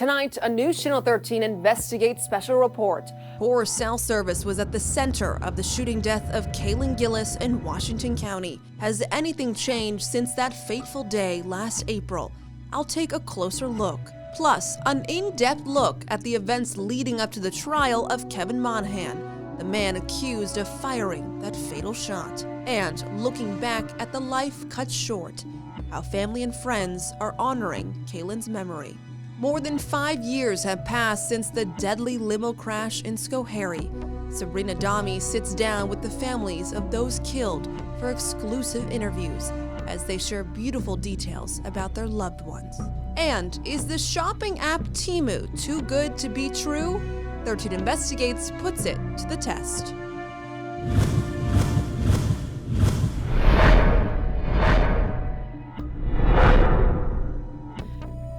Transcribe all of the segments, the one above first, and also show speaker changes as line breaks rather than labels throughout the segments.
Tonight, a NewsChannel 13 Investigates special report.
Poor cell service was at the center of the shooting death of Kaylin Gillis in Washington County. Has anything changed since that fateful day last April? I'll take a closer look. Plus, an in-depth look at the events leading up to the trial of Kevin Monahan, the man accused of firing that fatal shot. And looking back at the life cut short, how family and friends are honoring Kaylin's memory. More than 5 years have passed since the deadly limo crash in Schoharie. Sabrina Dami sits down with the families of those killed for exclusive interviews as they share beautiful details about their loved ones. And is the shopping app Teemu too good to be true? 13 Investigates puts it to the test.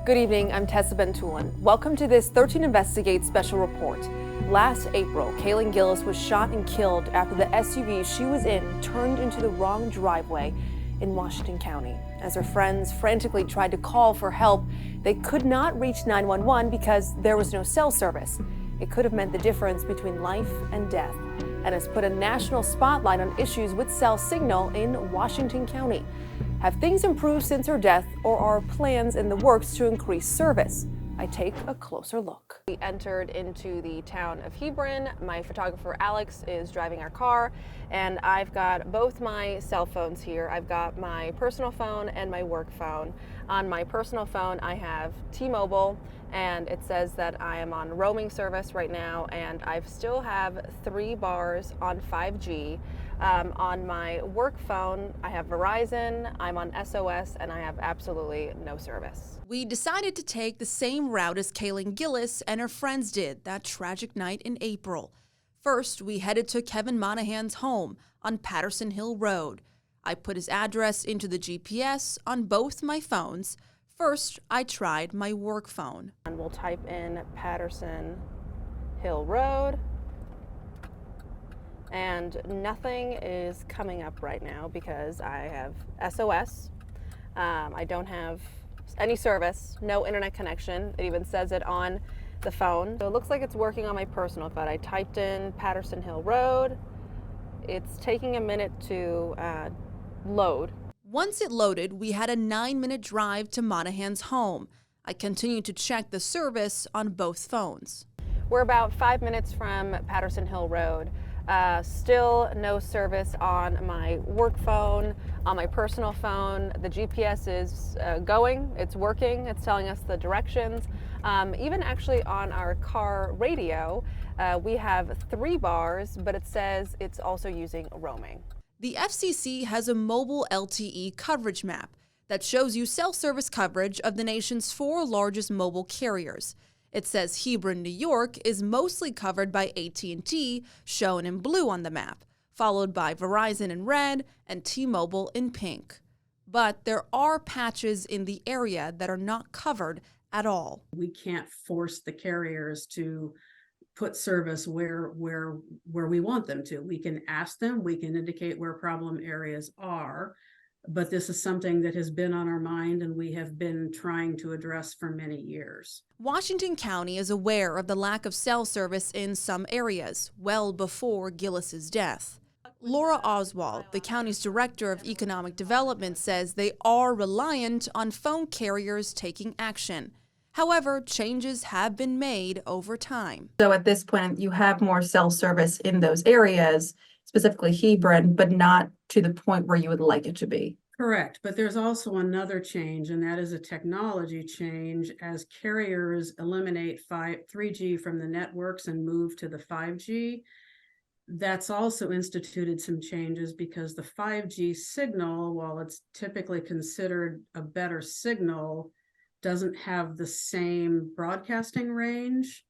Good evening, I'm Tessa Bentulan. Welcome to this 13 Investigates special report. Last April, Kaylin Gillis was shot and killed after the SUV she was in turned into the wrong driveway in Washington County. As her friends frantically tried to call for help, they could not reach 911 because there was no cell service. It could have meant the difference between life and death, and has put a national spotlight on issues with cell signal in Washington County. Have things improved since her death, or are plans in the works to increase service? I take a closer look. We entered into the town of Hebron. My photographer Alex is driving our car, and I've got both my cell phones here. I've got my personal phone and my work phone. On my personal phone, I have T-Mobile, and it says that I am on roaming service right now, and I still have 3 bars on 5G. On my work phone, I have Verizon, I'm on SOS, and I have absolutely no service.
We decided to take the same route as Kaylin Gillis and her friends did that tragic night in April. First, we headed to Kevin Monahan's home on Patterson Hill Road. I put his address into the GPS on both my phones. First, I tried my work phone.
And we'll type in Patterson Hill Road. And nothing is coming up right now because I have SOS. I don't have any service, no internet connection. It even says it on the phone. So it looks like it's working on my personal phone. I typed in Patterson Hill Road. It's taking a minute to load.
Once it loaded, we had a 9-minute drive to Monahan's home. I continued to check the service on both phones.
We're about 5 minutes from Patterson Hill Road. Still no service on my work phone. On my personal phone, the GPS is going, it's working, it's telling us the directions. Even actually on our car radio, we have 3 bars, but it says it's also using roaming.
The FCC has a mobile LTE coverage map that shows you cell service coverage of the nation's 4 largest mobile carriers. It says Hebron, New York is mostly covered by AT&T, shown in blue on the map, followed by Verizon in red and T-Mobile in pink. But there are patches in the area that are not covered at all.
We can't force the carriers to put service where we want them to. We can ask them, we can indicate where problem areas are, but this is something that has been on our mind and we have been trying to address for many years.
Washington County is aware of the lack of cell service in some areas, well before Gillis's death. Laura Oswald, the county's director of economic development, says they are reliant on phone carriers taking action. However, changes have been made over time.
So at this point, you have more cell service in those areas, specifically Hebron, but not to the point where you would like it to be.
Correct, but there's also another change, and that is a technology change as carriers eliminate 3G from the networks and move to the 5G. That's also instituted some changes because the 5G signal, while it's typically considered a better signal, doesn't have the same broadcasting range,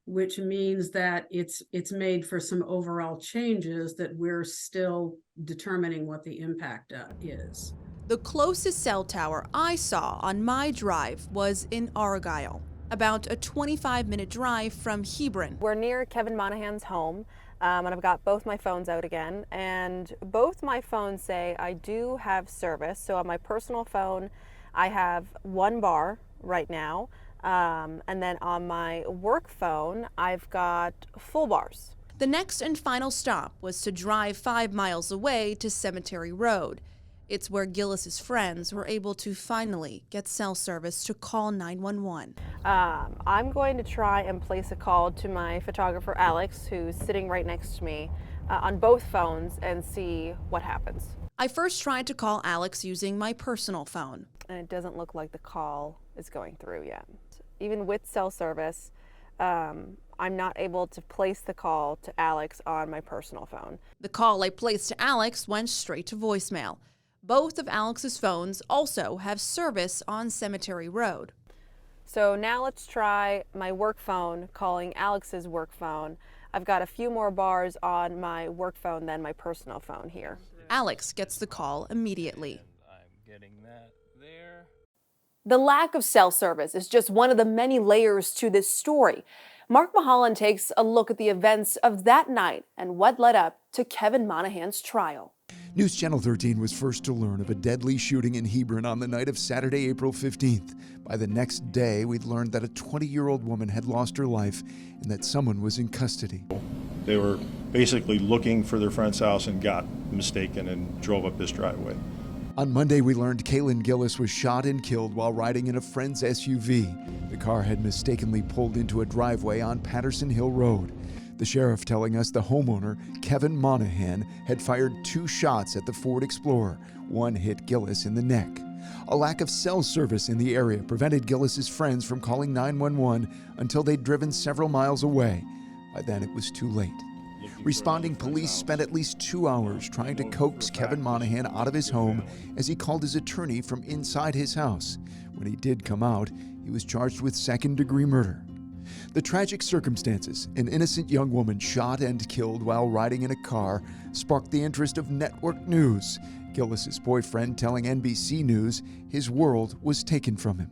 which means that it's made for some overall changes that we're still determining what the impact is.
The closest cell tower I saw on my drive was in Argyle, about a 25-minute drive from Hebron.
We're near Kevin Monahan's home, and I've got both my phones out again, and both my phones say I do have service. So on my personal phone, I have 1 bar right now. And then on my work phone, I've got full bars.
The next and final stop was to drive 5 miles away to Cemetery Road. It's where Gillis's friends were able to finally get cell service to call 911.
I'm going to try and place a call to my photographer, Alex, who's sitting right next to me, on both phones and see what happens.
I first tried to call Alex using my personal phone.
And it doesn't look like the call is going through yet. Even with cell service, I'm not able to place the call to Alex on my personal phone.
The call I placed to Alex went straight to voicemail. Both of Alex's phones also have service on Cemetery Road.
So now let's try my work phone calling Alex's work phone. I've got a few more bars on my work phone than my personal phone here.
Alex gets the call immediately.
I'm getting that there.
The lack of cell service is just one of the many layers to this story. Mark Mulholland takes a look at the events of that night and what led up to Kevin Monahan's trial.
NewsChannel 13 was first to learn of a deadly shooting in Hebron on the night of Saturday, April 15th. By the next day, we'd learned that a 20-year-old woman had lost her life and that someone was in custody.
They were basically looking for their friend's house and got mistaken and drove up this driveway.
On Monday, we learned Kaylin Gillis was shot and killed while riding in a friend's SUV. The car had mistakenly pulled into a driveway on Patterson Hill Road. The sheriff telling us the homeowner, Kevin Monahan, had fired 2 shots at the Ford Explorer. One hit Gillis in the neck. A lack of cell service in the area prevented Gillis's friends from calling 911 until they'd driven several miles away. By then, it was too late. Responding police spent at least 2 hours trying to coax Kevin Monahan out of his home as he called his attorney from inside his house. When he did come out, he was charged with second-degree murder. The tragic circumstances, an innocent young woman shot and killed while riding in a car, sparked the interest of network news. Gillis's boyfriend telling NBC News his world was taken from him.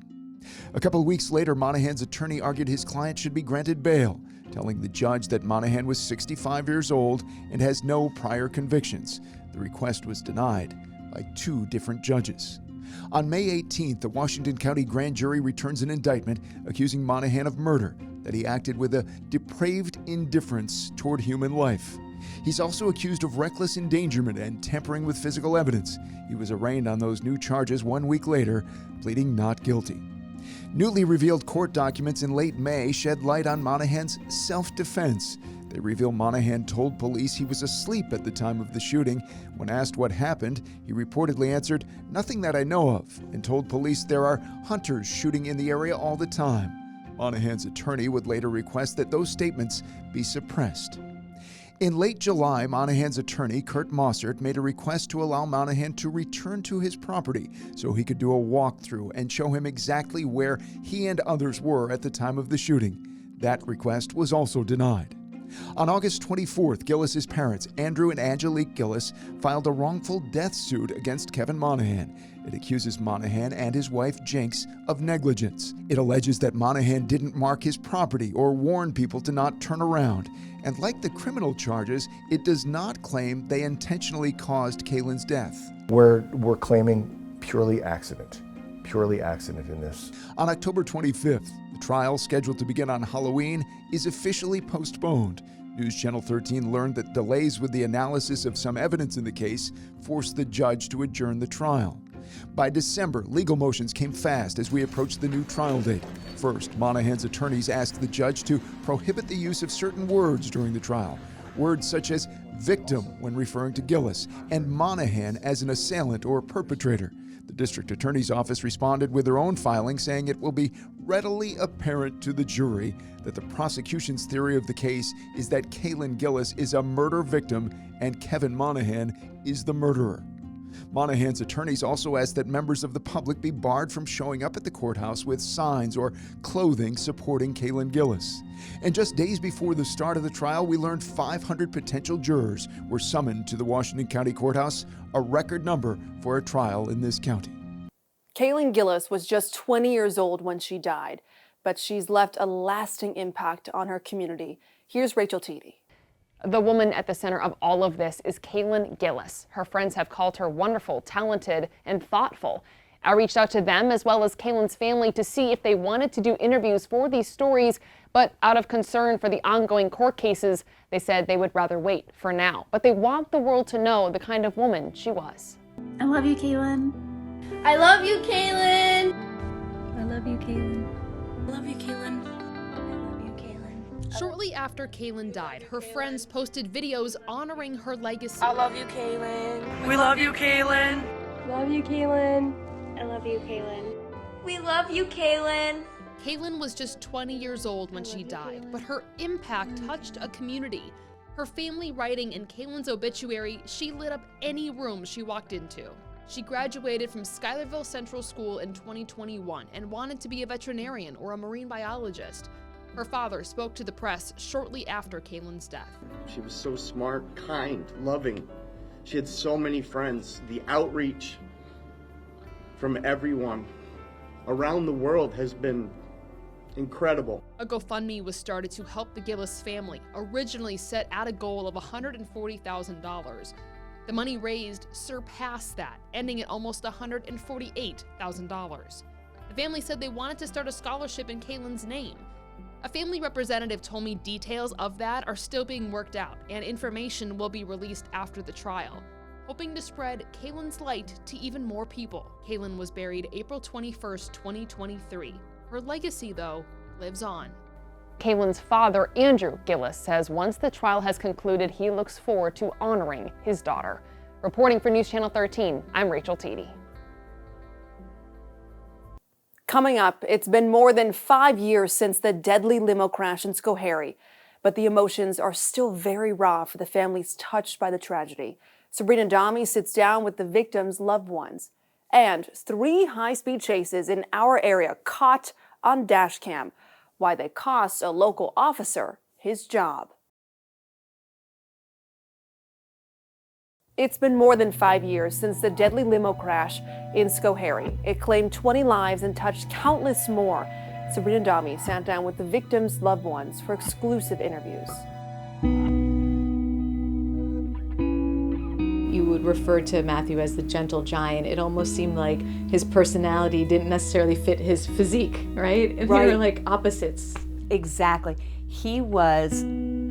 A couple of weeks later, Monahan's attorney argued his client should be granted bail, telling the judge that Monahan was 65 years old and has no prior convictions. The request was denied by 2 different judges. On May 18th, the Washington County grand jury returns an indictment accusing Monahan of murder, that he acted with a depraved indifference toward human life. He's also accused of reckless endangerment and tampering with physical evidence. He was arraigned on those new charges 1 week later, pleading not guilty. Newly revealed court documents in late May shed light on Monahan's self-defense. They reveal Monahan told police he was asleep at the time of the shooting. When asked what happened, he reportedly answered, "Nothing that I know of," and told police there are hunters shooting in the area all the time. Monahan's attorney would later request that those statements be suppressed. In late July, Monahan's attorney, Kurt Mossert, made a request to allow Monahan to return to his property so he could do a walkthrough and show him exactly where he and others were at the time of the shooting. That request was also denied. On August 24th, Gillis's parents, Andrew and Angelique Gillis, filed a wrongful death suit against Kevin Monahan. It accuses Monahan and his wife, Jinx, of negligence. It alleges that Monahan didn't mark his property or warn people to not turn around. And like the criminal charges, it does not claim they intentionally caused Kaylin's death.
We're claiming purely accident in this.
On October 25th, the trial, scheduled to begin on Halloween, is officially postponed. NewsChannel 13 learned that delays with the analysis of some evidence in the case forced the judge to adjourn the trial. By December, legal motions came fast as we approached the new trial date. First, Monahan's attorneys asked the judge to prohibit the use of certain words during the trial. Words such as victim when referring to Gillis and Monahan as an assailant or perpetrator. The district attorney's office responded with their own filing, saying it will be readily apparent to the jury that the prosecution's theory of the case is that Kaylin Gillis is a murder victim and Kevin Monahan is the murderer. Monahan's attorneys also asked that members of the public be barred from showing up at the courthouse with signs or clothing supporting Kaylin Gillis. And just days before the start of the trial, we learned 500 potential jurors were summoned to the Washington County Courthouse, a record number for a trial in this county.
Kaylin Gillis was just 20 years old when she died, but she's left a lasting impact on her community. Here's Rachel Teedy.
The woman at the center of all of this is Kaylin Gillis. Her friends have called her wonderful, talented, and thoughtful. I reached out to them as well as Kaylin's family to see if they wanted to do interviews for these stories, but out of concern for the ongoing court cases, they said they would rather wait for now. But they want the world to know the kind of woman she was.
I love you, Kaylin.
I love you, Kaylin.
I love you, Kaylin.
I love you, Kaylin. I love you, Kaylin.
Shortly after Kaylin died, her friends posted videos honoring her legacy.
I love you, Kaylin.
We love you, Kaylin.
Love you, Kaylin. I love you, Kaylin. We love you, Kaylin.
Kaylin was just 20 years old when she died, but her impact touched a community. Her family writing in Kaylin's obituary, she lit up any room she walked into. She graduated from Schuylerville Central School in 2021 and wanted to be a veterinarian or a marine biologist. Her father spoke to the press shortly after Kaylin's death.
She was so smart, kind, loving. She had so many friends. The outreach from everyone around the world has been incredible.
A GoFundMe was started to help the Gillis family, originally set at a goal of $140,000. The money raised surpassed that, ending at almost $148,000. The family said they wanted to start a scholarship in Kaylin's name. A family representative told me details of that are still being worked out, and information will be released after the trial, hoping to spread Kaylin's light to even more people. Kaylin was buried April 21st, 2023. Her legacy, though, lives on.
Kaylin's father, Andrew Gillis, says once the trial has concluded, he looks forward to honoring his daughter. Reporting for News Channel 13, I'm Rachel Teedy.
Coming up, it's been more than 5 years since the deadly limo crash in Schoharie, but the emotions are still very raw for the families touched by the tragedy. Sabrina Dami sits down with the victims' loved ones. And 3 high-speed chases in our area caught on dash cam. Why they cost a local officer his job. It's been more than 5 years since the deadly limo crash in Schoharie. It claimed 20 lives and touched countless more. Sabrina Dami sat down with the victims' loved ones for exclusive interviews.
You would refer to Matthew as the gentle giant. It almost seemed like his personality didn't necessarily fit his physique, right? And
Right.
they were like opposites.
Exactly. He was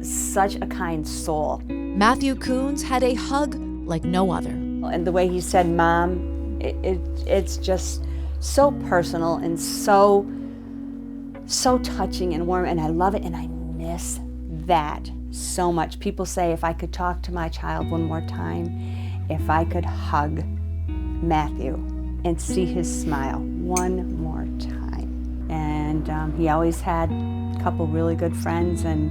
such a kind soul.
Matthew Coons had a hug like no other.
And the way he said, Mom, it's just so personal and so touching and warm, and I love it, and I miss that so much. People say if I could talk to my child one more time, if I could hug Matthew and see his smile one more time. And he always had a couple really good friends, and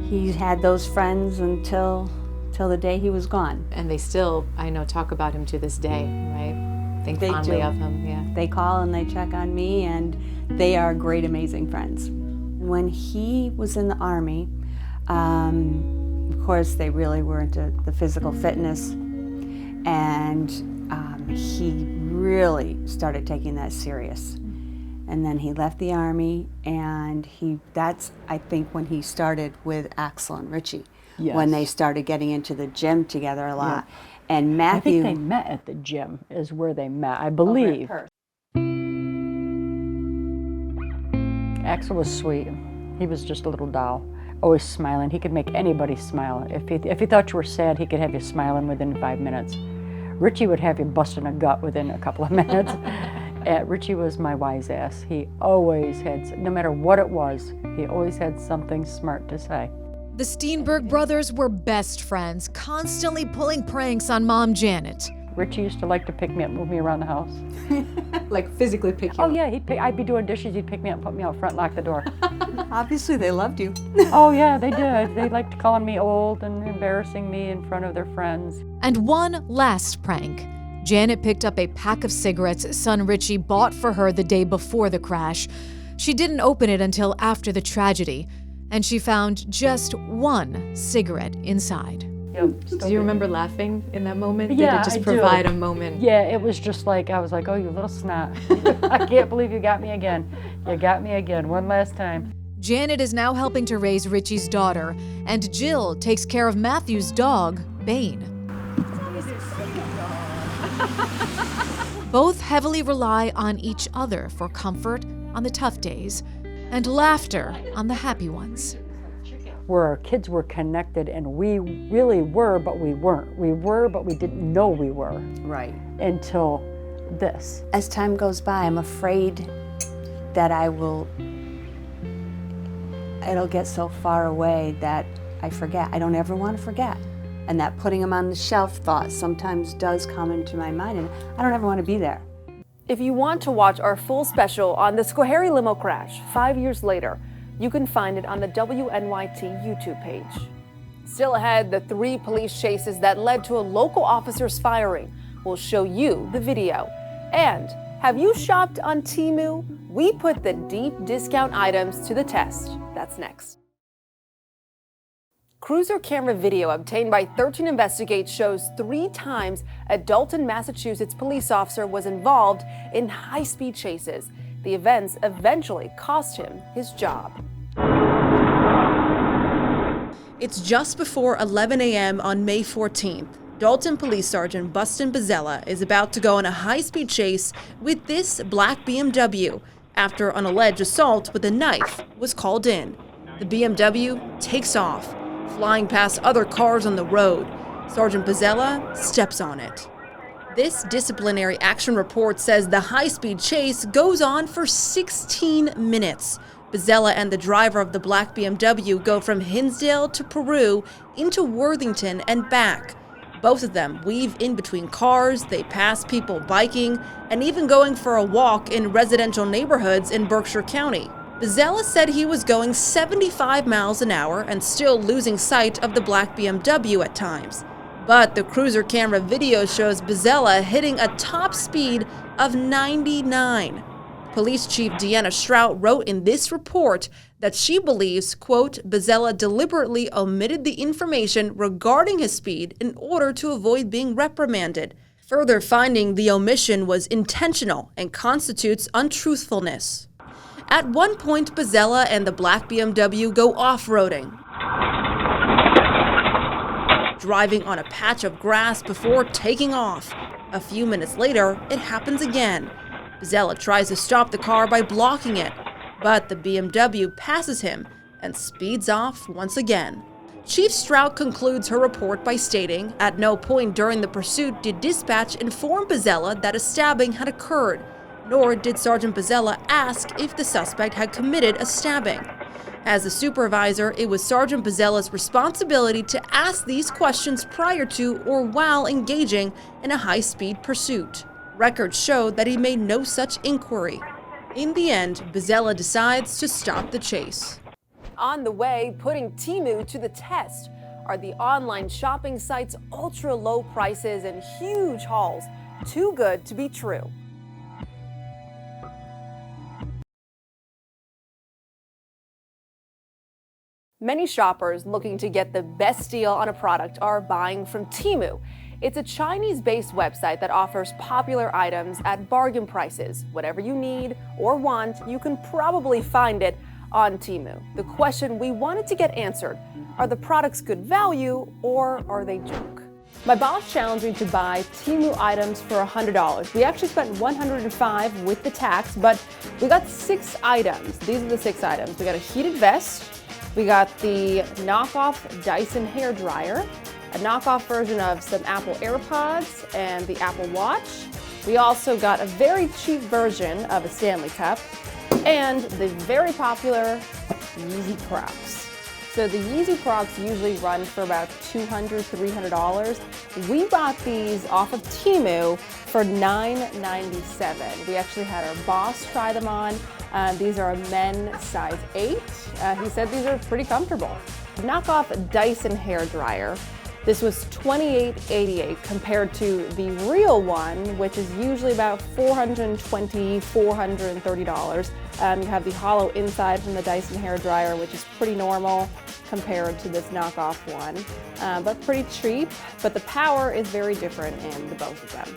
he had those friends until the day he was gone.
And they still, I know, talk about him to this day, right? Think
They
fondly
do.
of him, yeah.
They call and they check on me, and they are great, amazing friends. When he was in the Army, of course, they really were into the physical fitness, and he really started taking that serious. And then he left the Army, and that's, I think, when he started with Axel and Richie, when they started getting into the gym together a lot.
Yeah.
And Matthew...
I think they met at the gym, is where they met, I believe. Axel was sweet. He was just a little doll, always smiling. He could make anybody smile. If he thought you were sad, he could have you smiling within 5 minutes. Richie would have you busting a gut within a couple of minutes. Richie was my wise ass. He always had, no matter what it was, he always had something smart to say.
The Steenberg brothers were best friends, constantly pulling pranks on Mom Janet.
Richie used to like to pick me up, move me around the house.
Like physically pick you
Oh
up.
yeah, I'd be doing dishes, he'd pick me up, put me out front, lock the door.
Obviously, they loved you.
Oh yeah, they did. They liked calling me old and embarrassing me in front of their friends.
And one last prank. Janet picked up a pack of cigarettes son Richie bought for her the day before the crash. She didn't open it until after the tragedy, and she found just one cigarette inside.
Do you remember laughing in that moment?
Yeah,
Did it just
I
provide
do.
a moment?
Yeah, it was just like, I was like, oh, you little snot. I can't believe you got me again. You got me again, one last time.
Janet is now helping to raise Richie's daughter, and Jill takes care of Matthew's dog, Bane. Both heavily rely on each other for comfort on the tough days and laughter on the happy ones.
Where our kids were connected, and we really were, but we weren't. We were, but we didn't know we were.
Right.
Until this.
As time goes by, I'm afraid that it'll get so far away that I forget. I don't ever want to forget. And that putting them on the shelf thought sometimes does come into my mind, and I don't ever want to be there.
If you want to watch our full special on the Schoharie limo crash 5 years later, you can find it on the WNYT YouTube page. Still ahead, the 3 police chases that led to a local officer's firing. We'll show you the video. And have you shopped on Teemu? We put the deep discount items to the test. That's next. Cruiser camera video obtained by 13Investigates shows 3 times a Dalton, Massachusetts police officer was involved in high-speed chases. The events eventually cost him his job.
It's just before 11 a.m. on May 14th. Dalton Police Sergeant Buston Bizzella is about to go on a high-speed chase with this black BMW after an alleged assault with a knife was called in. The BMW takes off, flying past other cars on the road. Sergeant Bizzella steps on it. This disciplinary action report says the high-speed chase goes on for 16 minutes. Bizzella and the driver of the black BMW go from Hinsdale to Peru into Worthington and back. Both of them weave in between cars, they pass people biking, and even going for a walk in residential neighborhoods in Berkshire County. Bizzella said he was going 75 miles an hour and still losing sight of the black BMW at times. But the cruiser camera video shows Bizzella hitting a top speed of 99. Police Chief Deanna Strout wrote in this report that she believes, quote, Bizzella deliberately omitted the information regarding his speed in order to avoid being reprimanded, further finding the omission was intentional and constitutes untruthfulness. At one point, Bizzella and the black BMW go off-roading, driving on a patch of grass before taking off. A few minutes later, it happens again. Bizzella tries to stop the car by blocking it, but the BMW passes him and speeds off once again. Chief Strout concludes her report by stating, at no point during the pursuit did dispatch inform Bizzella that a stabbing had occurred, nor did Sergeant Bizzella ask if the suspect had committed a stabbing. As a supervisor, it was Sergeant Bizzella's responsibility to ask these questions prior to or while engaging in a high-speed pursuit. Records showed that he made no such inquiry. In the end, Bizzella decides to stop the chase.
On the way, putting Teemu to the test are the online shopping site's ultra-low prices and huge hauls. Too good to be true. Many shoppers looking to get the best deal on a product are buying from Teemu. It's a Chinese-based website that offers popular items at bargain prices. Whatever you need or want, you can probably find it on Teemu. The question we wanted to get answered, are the products good value or are they junk? My boss challenged me to buy Teemu items for $100. We actually spent $105 with the tax, but we got 6 items. These are the 6 items. We got a heated vest, we got the knockoff Dyson hair dryer, a knockoff version of some Apple AirPods and the Apple Watch. We also got a very cheap version of a Stanley Cup and the very popular Yeezy Crocs. So the Yeezy Crocs usually run for about $200, $300. We bought these off of Teemu for $9.97. We actually had our boss try them on. These are a men's size 8. He said these are pretty comfortable. Knockoff Dyson hair dryer. This was $28.88 compared to the real one, which is usually about $420, $430. You have the hollow inside from the Dyson hair dryer, which is pretty normal compared to this knockoff one, but pretty cheap. But the power is very different in the both of them.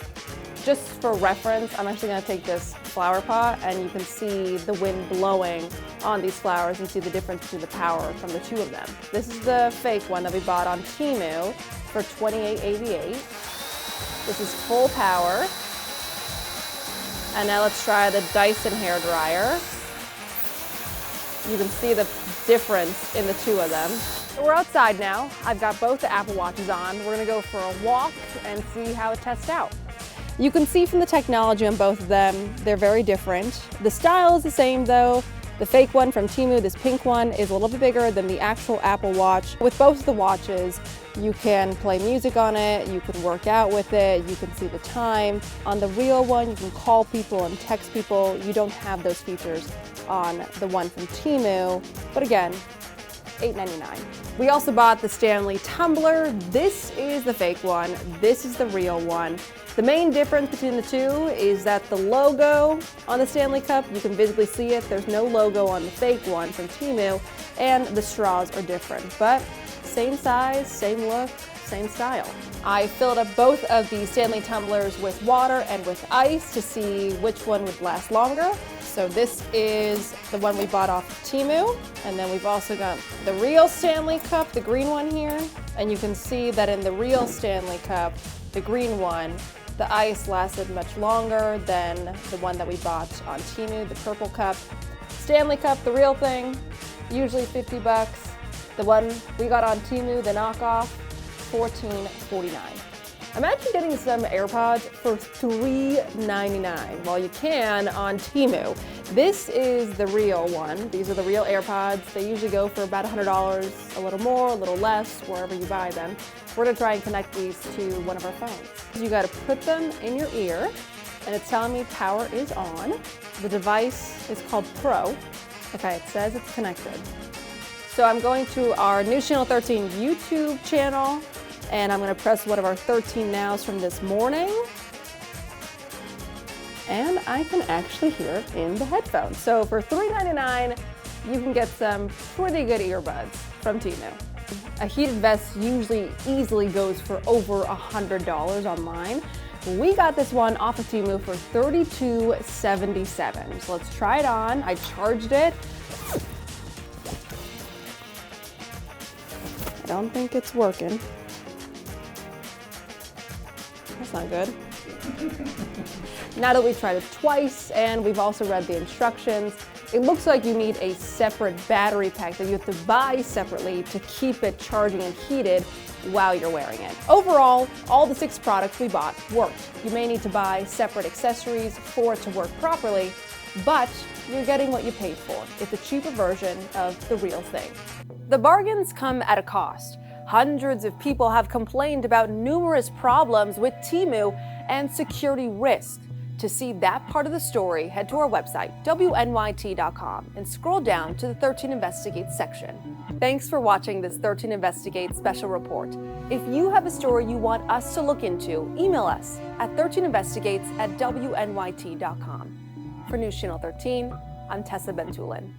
Just for reference, I'm actually going to take this flower pot and you can see the wind blowing on these flowers and see the difference between the power from the two of them. This is the fake one that we bought on Teemu for $28.88. This is full power. And now let's try the Dyson hairdryer. You can see the difference in the two of them. We're outside now. I've got both the Apple Watches on. We're gonna go for a walk and see how it tests out. You can see from the technology on both of them, they're very different. The style is the same though. The fake one from Teemu, this pink one, is a little bit bigger than the actual Apple Watch. With both of the watches, you can play music on it, you can work out with it, you can see the time. On the real one, you can call people and text people. You don't have those features on the one from Teemu, but again, $8.99. We also bought the Stanley tumbler. This is the fake one, this is the real one. The main difference between the two is that the logo on the Stanley Cup, you can visibly see it. There's no logo on the fake one from Teemu, and the straws are different, but same size, same look, same style. I filled up both of the Stanley tumblers with water and with ice to see which one would last longer. So this is the one we bought off of Teemu, and then we've also got the real Stanley Cup, the green one here, and you can see that in the real Stanley Cup, the green one, the ice lasted much longer than the one that we bought on Teemu, the purple cup. Stanley Cup, the real thing, usually 50 bucks. The one we got on Teemu, the knockoff, $14.49. Imagine getting some AirPods for $3.99. Well, you can on Teemu. This is the real one. These are the real AirPods. They usually go for about $100, a little more, a little less, wherever you buy them. We're gonna try and connect these to one of our phones. You gotta put them in your ear, and it's telling me power is on. The device is called Pro. Okay, it says it's connected. So I'm going to our NewsChannel 13 YouTube channel, and I'm gonna press one of our 13 nows from this morning. And I can actually hear it in the headphones. So for $3.99, you can get some pretty good earbuds from Teemu. A heated vest usually easily goes for over $100 online. We got this one off of Teemu for $32.77. So let's try it on. I charged it. I don't think it's working. That's not good. Now that we've tried it twice and we've also read the instructions, it looks like you need a separate battery pack that you have to buy separately to keep it charging and heated while you're wearing it. Overall, all the 6 products we bought worked. You may need to buy separate accessories for it to work properly, but you're getting what you paid for. It's a cheaper version of the real thing. The bargains come at a cost. Hundreds of people have complained about numerous problems with Teemu and security risk. To see that part of the story, head to our website, WNYT.com, and scroll down to the 13 Investigates section. Thanks for watching this 13 Investigates special report. If you have a story you want us to look into, email us at 13investigates@WNYT.com. For News Channel 13, I'm Tessa Bentulan.